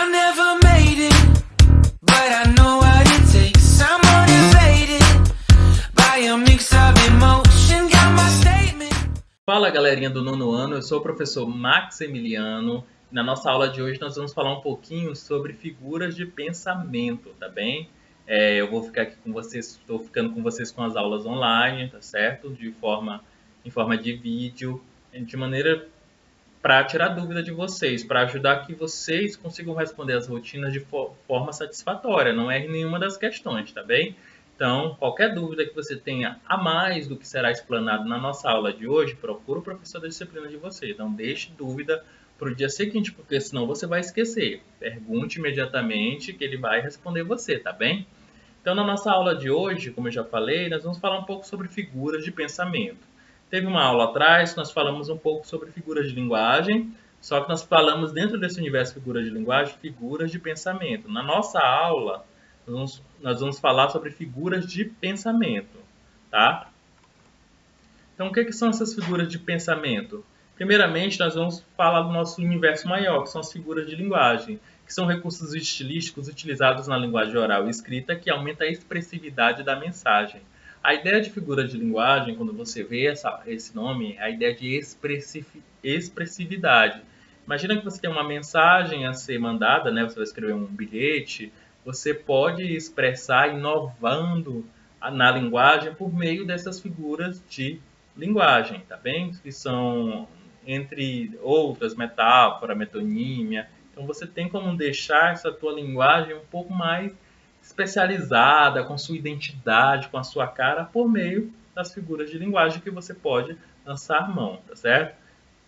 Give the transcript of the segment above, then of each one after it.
I never made it, but I know what it takes. I'm motivated by a mix of emotion. Got my statement. Fala galerinha do nono ano, eu sou o professor Maximiliano. Na nossa aula de hoje nós vamos falar um pouquinho sobre figuras de pensamento, tá bem? Eu vou ficar aqui com vocês, estou ficando com vocês com as aulas online, tá certo? Em forma de vídeo, de maneira para tirar dúvida de vocês, para ajudar que vocês consigam responder as rotinas de forma satisfatória, não erre nenhuma das questões, tá bem? Então, qualquer dúvida que você tenha a mais do que será explanado na nossa aula de hoje, procure o professor da disciplina de você. Não deixe dúvida para o dia seguinte, porque senão você vai esquecer. Pergunte imediatamente que ele vai responder você, tá bem? Então, na nossa aula de hoje, como eu já falei, nós vamos falar um pouco sobre figuras de pensamento. Teve uma aula atrás que nós falamos um pouco sobre figuras de linguagem, só que nós falamos dentro desse universo de figuras de linguagem, figuras de pensamento. Na nossa aula, nós vamos falar sobre figuras de pensamento, tá? Então, o que são essas figuras de pensamento? Primeiramente, nós vamos falar do nosso universo maior, que são as figuras de linguagem, que são recursos estilísticos utilizados na linguagem oral e escrita que aumenta a expressividade da mensagem. A ideia de figura de linguagem, quando você vê esse nome, é a ideia de expressividade. Imagina que você tem uma mensagem a ser mandada, né? Você vai escrever um bilhete, você pode expressar inovando na linguagem por meio dessas figuras de linguagem, tá bem? Que são, entre outras, metáfora, metonímia. Então você tem como deixar essa tua linguagem um pouco mais especializada, com sua identidade, com a sua cara, por meio das figuras de linguagem que você pode lançar mão, tá certo?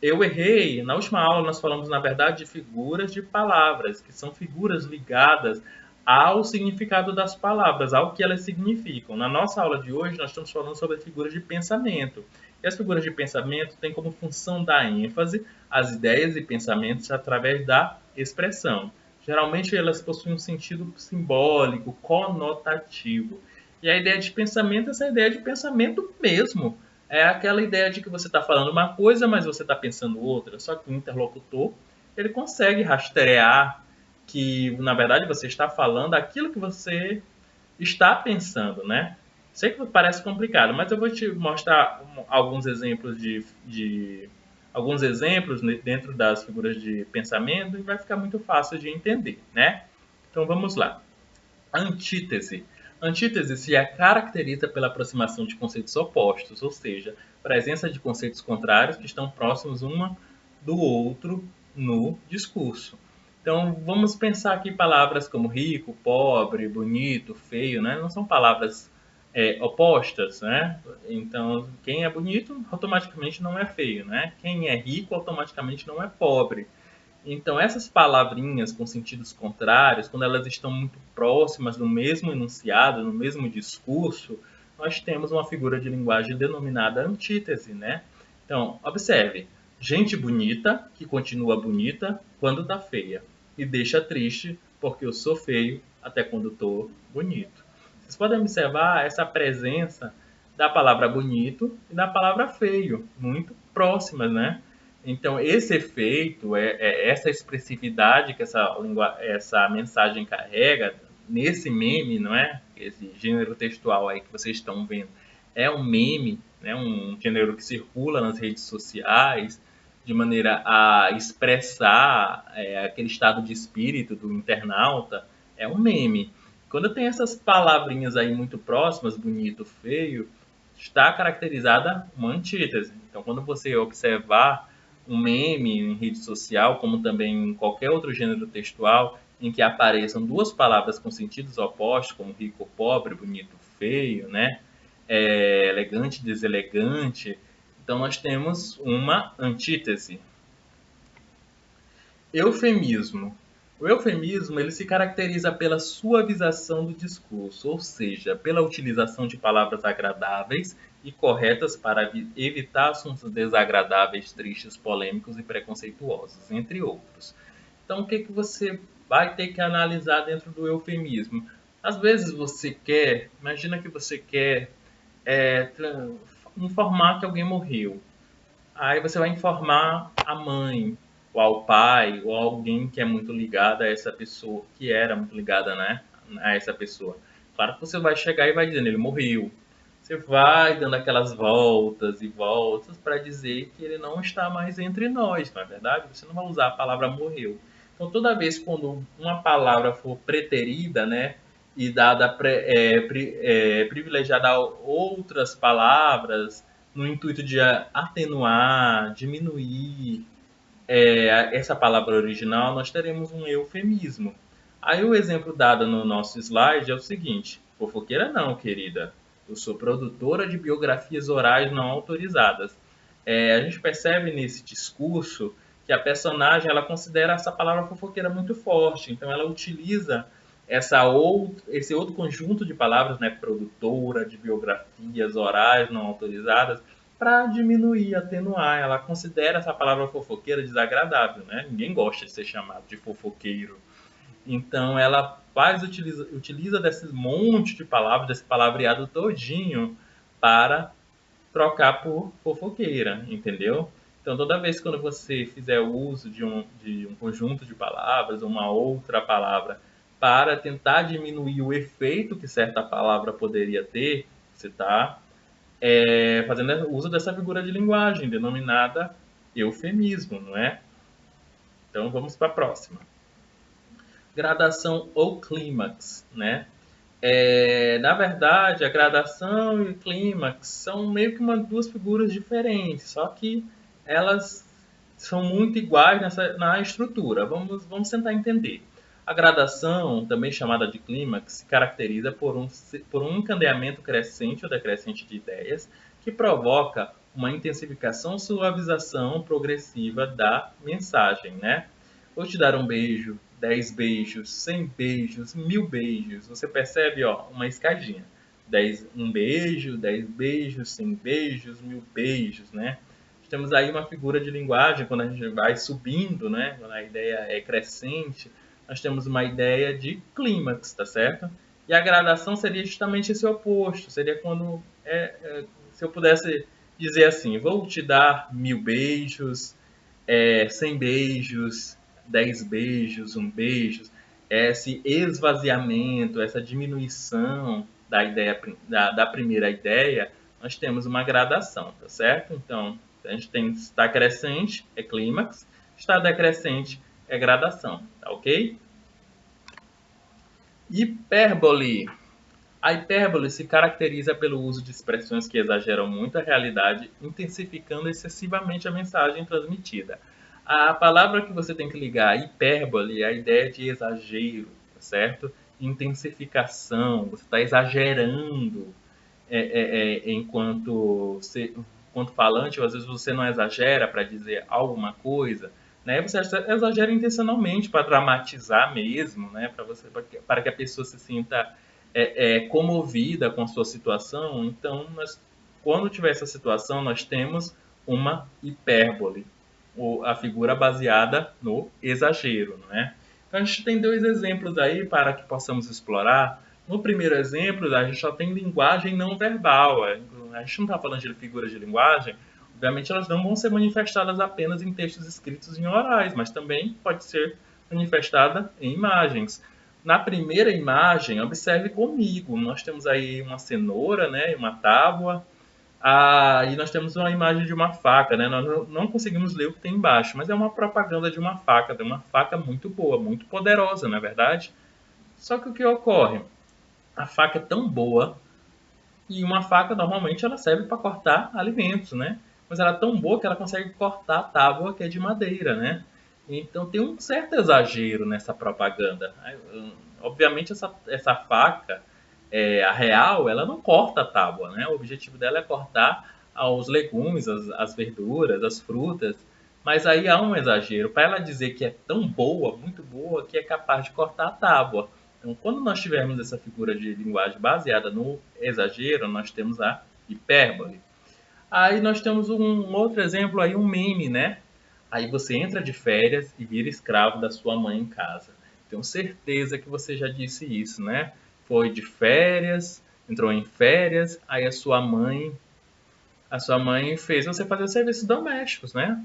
Eu errei, na última aula nós falamos, na verdade, de figuras de palavras, que são figuras ligadas ao significado das palavras, ao que elas significam. Na nossa aula de hoje, nós estamos falando sobre figuras de pensamento. E as figuras de pensamento têm como função dar ênfase às ideias e pensamentos através da expressão. Geralmente, elas possuem um sentido simbólico, conotativo. E a ideia de pensamento é essa ideia de pensamento mesmo. É aquela ideia de que você está falando uma coisa, mas você está pensando outra. Só que o interlocutor ele consegue rastrear que, na verdade, você está falando aquilo que você está pensando, né? Sei que parece complicado, mas eu vou te mostrar alguns exemplos alguns exemplos dentro das figuras de pensamento e vai ficar muito fácil de entender, né? Então vamos lá. Antítese. Antítese se caracteriza pela aproximação de conceitos opostos, ou seja, presença de conceitos contrários que estão próximos um do outro no discurso. Então vamos pensar aqui palavras como rico, pobre, bonito, feio, né? Não são palavras opostas, né? Então, quem é bonito automaticamente não é feio, né? Quem é rico automaticamente não é pobre. Então, essas palavrinhas com sentidos contrários, quando elas estão muito próximas do mesmo enunciado, no mesmo discurso, nós temos uma figura de linguagem denominada antítese, né? Então, observe, gente bonita que continua bonita quando tá feia e deixa triste porque eu sou feio até quando tô bonito. Vocês podem observar essa presença da palavra bonito e da palavra feio, muito próximas, né? Então, esse efeito, essa expressividade que essa mensagem carrega, nesse meme, não é? Esse gênero textual aí que vocês estão vendo, é um meme, né? Um gênero que circula nas redes sociais, de maneira a expressar aquele estado de espírito do internauta, é um meme. Quando tem essas palavrinhas aí muito próximas, bonito, feio, está caracterizada uma antítese. Então, quando você observar um meme em rede social, como também em qualquer outro gênero textual, em que apareçam duas palavras com sentidos opostos, como rico, pobre, bonito, feio, né? Elegante, deselegante, então nós temos uma antítese. Eufemismo. O eufemismo ele se caracteriza pela suavização do discurso, ou seja, pela utilização de palavras agradáveis e corretas para evitar assuntos desagradáveis, tristes, polêmicos e preconceituosos, entre outros. Então, o que você vai ter que analisar dentro do eufemismo? Às vezes você quer, imagina que você quer informar que alguém morreu. Aí você vai informar a mãe, ou ao pai, ou alguém que é muito ligado a essa pessoa, que era muito ligada, né, a essa pessoa. Claro que você vai chegar e vai dizendo, ele morreu. Você vai dando aquelas voltas e voltas para dizer que ele não está mais entre nós, não é verdade? Você não vai usar a palavra morreu. Então, toda vez quando uma palavra for preterida, né, e dada privilegiada a outras palavras, no intuito de atenuar, diminuir essa palavra original, nós teremos um eufemismo. Aí o exemplo dado no nosso slide é o seguinte: fofoqueira não, querida. Eu sou produtora de biografias orais não autorizadas. A gente percebe nesse discurso que a personagem ela considera essa palavra fofoqueira muito forte, então ela utiliza esse outro conjunto de palavras, né, produtora de biografias orais não autorizadas, para diminuir, atenuar. Ela considera essa palavra fofoqueira desagradável, né? Ninguém gosta de ser chamado de fofoqueiro. Então ela utiliza desse monte de palavras, desse palavreado todinho para trocar por fofoqueira, entendeu? Então toda vez quando você fizer o uso de um conjunto de palavras, uma outra palavra, para tentar diminuir o efeito que certa palavra poderia ter, você está fazendo uso dessa figura de linguagem denominada eufemismo, não é? Então vamos para a próxima. Gradação ou clímax, né? Na verdade, a gradação e o clímax são meio que duas figuras diferentes, só que elas são muito iguais na estrutura. Vamos tentar entender. A gradação, também chamada de clímax, se caracteriza por um encadeamento crescente ou decrescente de ideias que provoca uma intensificação, suavização progressiva da mensagem, né? Vou te dar um beijo, 10 beijos, 100 beijos, 1000 beijos. Você percebe, ó, uma escadinha. 1 beijo, 10 beijos, 100 beijos, 1000 beijos, né? Temos aí uma figura de linguagem, quando a gente vai subindo, né? Quando a ideia é crescente, nós temos uma ideia de clímax, tá certo? E a gradação seria justamente esse oposto. Seria quando, se eu pudesse dizer assim, vou te dar 1000 beijos, 100 beijos, 10 beijos, 1 beijo, esse esvaziamento, essa diminuição da ideia da primeira ideia, nós temos uma gradação, tá certo? Então, a gente tem está crescente, é clímax, está decrescente, é gradação, tá ok? Hipérbole. A hipérbole se caracteriza pelo uso de expressões que exageram muito a realidade, intensificando excessivamente a mensagem transmitida. A palavra que você tem que ligar, hipérbole, é a ideia de exagero, tá certo? Intensificação, você está exagerando enquanto falante, ou às vezes você não exagera para dizer alguma coisa, né? Você exagera intencionalmente para dramatizar mesmo, né? Para que a pessoa se sinta comovida com a sua situação. Então, quando tiver essa situação, nós temos uma hipérbole, ou a figura baseada no exagero, não é? Então, a gente tem dois exemplos aí para que possamos explorar. No primeiro exemplo, a gente só tem linguagem não verbal. A gente não está falando de figuras de linguagem. Obviamente, elas não vão ser manifestadas apenas em textos escritos em orais, mas também pode ser manifestada em imagens. Na primeira imagem, observe comigo, nós temos aí uma cenoura, né, uma tábua, e nós temos uma imagem de uma faca, né? Nós não conseguimos ler o que tem embaixo, mas é uma propaganda de uma faca muito boa, muito poderosa, não é verdade? Só que o que ocorre? A faca é tão boa, e uma faca normalmente ela serve para cortar alimentos, né? Mas ela é tão boa que ela consegue cortar a tábua que é de madeira, né? Então tem um certo exagero nessa propaganda. Obviamente essa faca, a real, ela não corta a tábua, né? O objetivo dela é cortar os legumes, as verduras, as frutas. Mas aí há um exagero. Para ela dizer que é tão boa, muito boa, que é capaz de cortar a tábua. Então, quando nós tivermos essa figura de linguagem baseada no exagero, nós temos a hipérbole. Aí nós temos um outro exemplo aí, um meme, né? Aí você entra de férias e vira escravo da sua mãe em casa. Tenho certeza que você já disse isso, né? Foi de férias, entrou em férias, aí a sua mãe fez você fazer serviços domésticos, né?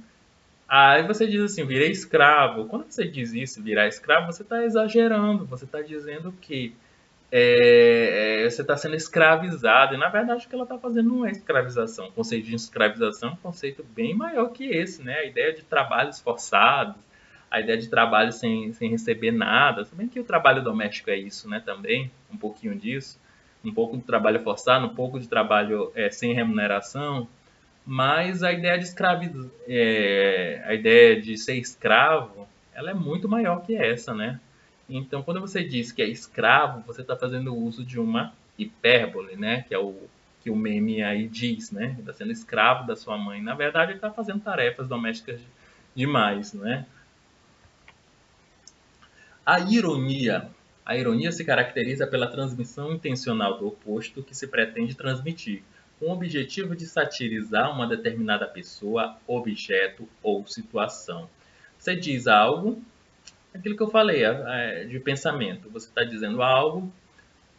Aí você diz assim, virei escravo. Quando você diz isso, virar escravo, você está exagerando. Você está dizendo que você está sendo escravizado. E na verdade o que ela está fazendo não é escravização. O conceito de escravização é um conceito bem maior que esse, né? A ideia de trabalhos forçados, a ideia de trabalho sem receber nada. Se bem que o trabalho doméstico é isso, né? Também, um pouquinho disso. Um pouco de trabalho forçado, um pouco de trabalho sem remuneração. Mas a ideia de a ideia de ser escravo, ela é muito maior que essa, né? Então, quando você diz que é escravo, você está fazendo uso de uma hipérbole, né? Que é o que o meme aí diz, né? Está sendo escravo da sua mãe. Na verdade, ele está fazendo tarefas domésticas demais, né? A ironia. A ironia se caracteriza pela transmissão intencional do oposto que se pretende transmitir, com o objetivo de satirizar uma determinada pessoa, objeto ou situação. Você diz algo, aquilo que eu falei, de pensamento. Você está dizendo algo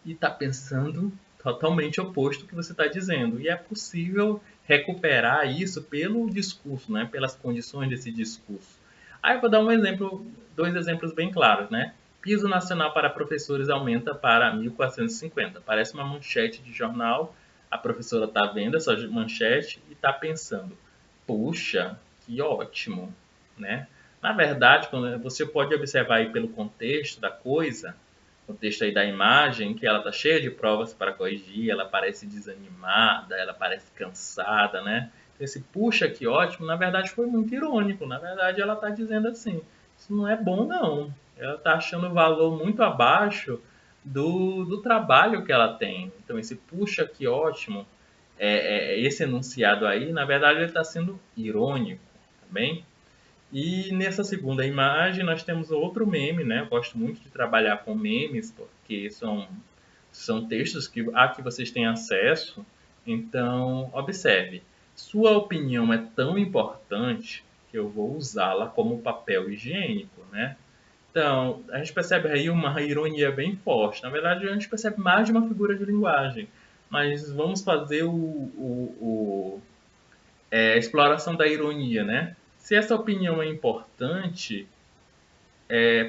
e está pensando totalmente oposto do que você está dizendo. E é possível recuperar isso pelo discurso, né? Pelas condições desse discurso. Aí eu vou dar um exemplo, dois exemplos bem claros, né? Piso nacional para professores aumenta para 1.450. Parece uma manchete de jornal. A professora está vendo essa manchete e está pensando: puxa, que ótimo, né? Na verdade, você pode observar aí pelo contexto da coisa, o texto aí da imagem, que ela está cheia de provas para corrigir, ela parece desanimada, ela parece cansada, né? Esse puxa que ótimo, na verdade foi muito irônico. Na verdade ela está dizendo assim, isso não é bom não. Ela está achando o valor muito abaixo do trabalho que ela tem. Então esse puxa que ótimo, esse enunciado aí, na verdade ele está sendo irônico, tá bem? E nessa segunda imagem nós temos outro meme, né? Eu gosto muito de trabalhar com memes, porque são textos a que vocês têm acesso. Então, observe. Sua opinião é tão importante que eu vou usá-la como papel higiênico, né? Então, a gente percebe aí uma ironia bem forte. Na verdade, a gente percebe mais de uma figura de linguagem. Mas vamos fazer a exploração da ironia, né? Se essa opinião é importante,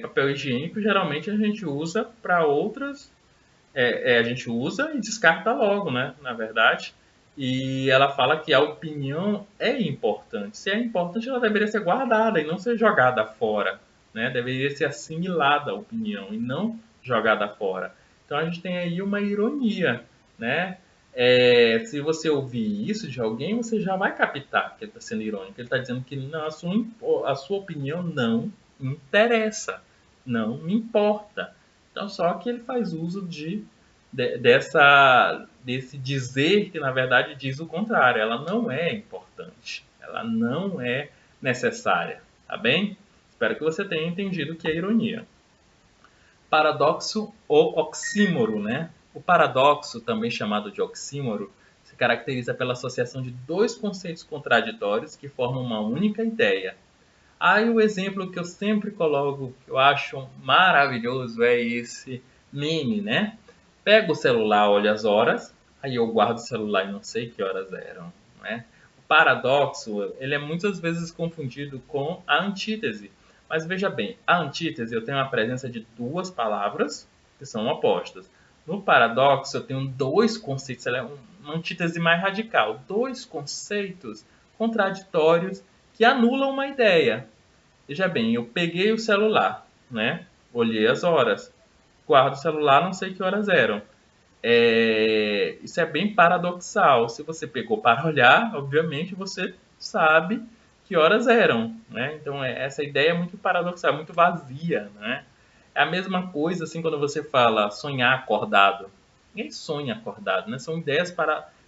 papel higiênico geralmente a gente usa para outras, a gente usa e descarta logo, né? Na verdade. E ela fala que a opinião é importante. Se é importante, ela deveria ser guardada e não ser jogada fora, né? Deveria ser assimilada a opinião e não jogada fora. Então a gente tem aí uma ironia, né? Se você ouvir isso de alguém, você já vai captar que ele está sendo irônico. Ele está dizendo que não, a sua opinião não interessa, não me importa. Então, só que ele faz uso desse dizer que, na verdade, diz o contrário. Ela não é importante, ela não é necessária, tá bem? Espero que você tenha entendido o que é ironia. Paradoxo ou oxímoro, né? O paradoxo, também chamado de oxímoro, se caracteriza pela associação de dois conceitos contraditórios que formam uma única ideia. Aí o exemplo que eu sempre coloco, que eu acho maravilhoso, é esse meme, né? Pego o celular, olho as horas, aí eu guardo o celular e não sei que horas eram, né? O paradoxo, ele é muitas vezes confundido com a antítese. Mas veja bem, a antítese eu tenho a presença de duas palavras que são opostas. No paradoxo eu tenho dois conceitos, ela é uma antítese mais radical, dois conceitos contraditórios que anulam uma ideia. Veja bem, eu peguei o celular, né? Olhei as horas, guardo o celular, não sei que horas eram. Isso é bem paradoxal. Se você pegou para olhar, obviamente você sabe que horas eram, né? Então essa ideia é muito paradoxal, muito vazia, né? É a mesma coisa assim quando você fala sonhar acordado. Ninguém sonha acordado, né? São ideias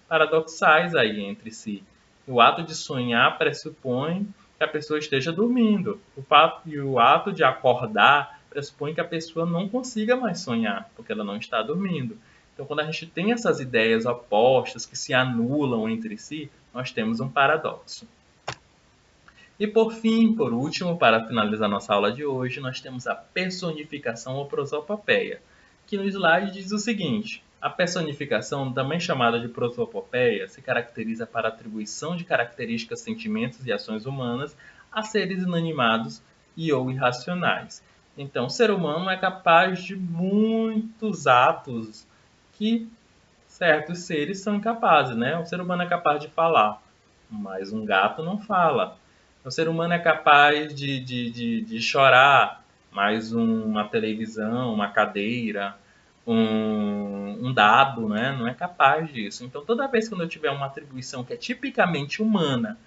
paradoxais aí entre si. O ato de sonhar pressupõe que a pessoa esteja dormindo. O ato de acordar pressupõe que a pessoa não consiga mais sonhar, porque ela não está dormindo. Então, quando a gente tem essas ideias opostas que se anulam entre si, nós temos um paradoxo. E por fim, por último, para finalizar nossa aula de hoje, nós temos a personificação ou prosopopeia, que no slide diz o seguinte: a personificação, também chamada de prosopopeia, se caracteriza para a atribuição de características, sentimentos e ações humanas a seres inanimados e ou irracionais. Então, o ser humano é capaz de muitos atos que certos seres são incapazes, né? O ser humano é capaz de falar, mas um gato não fala. O ser humano é capaz de chorar, mas uma televisão, uma cadeira, um dado, né? Não é capaz disso. Então, toda vez que eu tiver uma atribuição que é tipicamente humana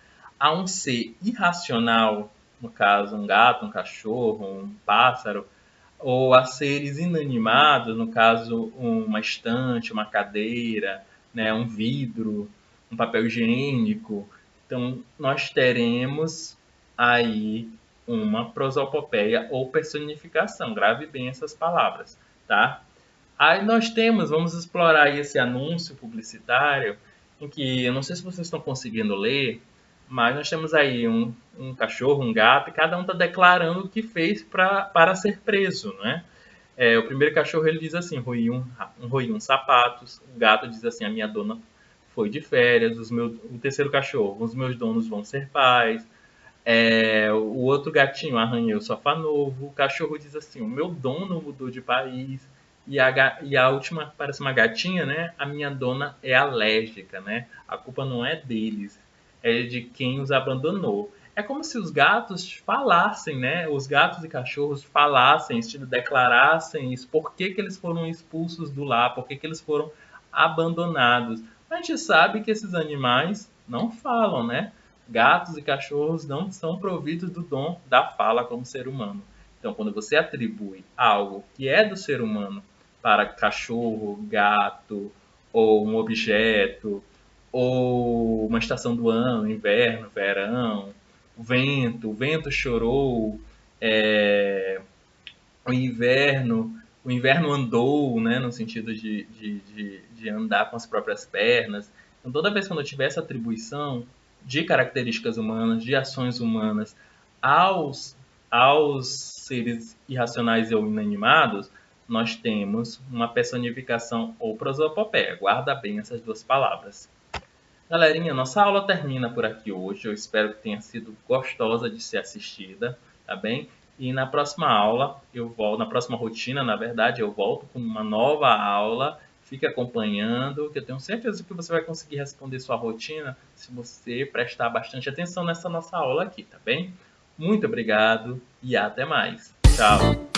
a um ser irracional, no caso, um gato, um cachorro, um pássaro, ou a seres inanimados, no caso, uma estante, uma cadeira, né, um vidro, um papel higiênico. Então, nós teremos aí uma prosopopeia ou personificação. Grave bem essas palavras, tá? Aí nós temos, vamos explorar aí esse anúncio publicitário, em que, eu não sei se vocês estão conseguindo ler, mas nós temos aí um cachorro, um gato, e cada um está declarando o que fez para ser preso, né? O primeiro cachorro ele diz assim, roí uns sapatos. O gato diz assim, a minha dona foi de férias. O terceiro cachorro, os meus donos vão ser pais. O outro gatinho, arranhei o sofá novo. O cachorro diz assim, o meu dono mudou de país. E a última, parece uma gatinha, né? A minha dona é alérgica, né? A culpa não é deles, é de quem os abandonou. É como se os gatos falassem, né? Os gatos e cachorros falassem, declarassem isso, por que eles foram expulsos do lar, por que eles foram abandonados. A gente sabe que esses animais não falam, né? Gatos e cachorros não são providos do dom da fala como ser humano. Então, quando você atribui algo que é do ser humano para cachorro, gato, ou um objeto, ou uma estação do ano, inverno, verão, o vento chorou, é, o inverno andou, né, no sentido de andar com as próprias pernas. Então, toda vez que eu tiver essa atribuição de características humanas, de ações humanas aos seres irracionais ou inanimados, nós temos uma personificação ou prosopopeia. Guarda bem essas duas palavras. Galerinha, nossa aula termina por aqui hoje. Eu espero que tenha sido gostosa de ser assistida, tá bem? E na próxima aula, na próxima rotina, na verdade, eu volto com uma nova aula. Fique acompanhando, que eu tenho certeza que você vai conseguir responder sua rotina se você prestar bastante atenção nessa nossa aula aqui, tá bem? Muito obrigado e até mais. Tchau!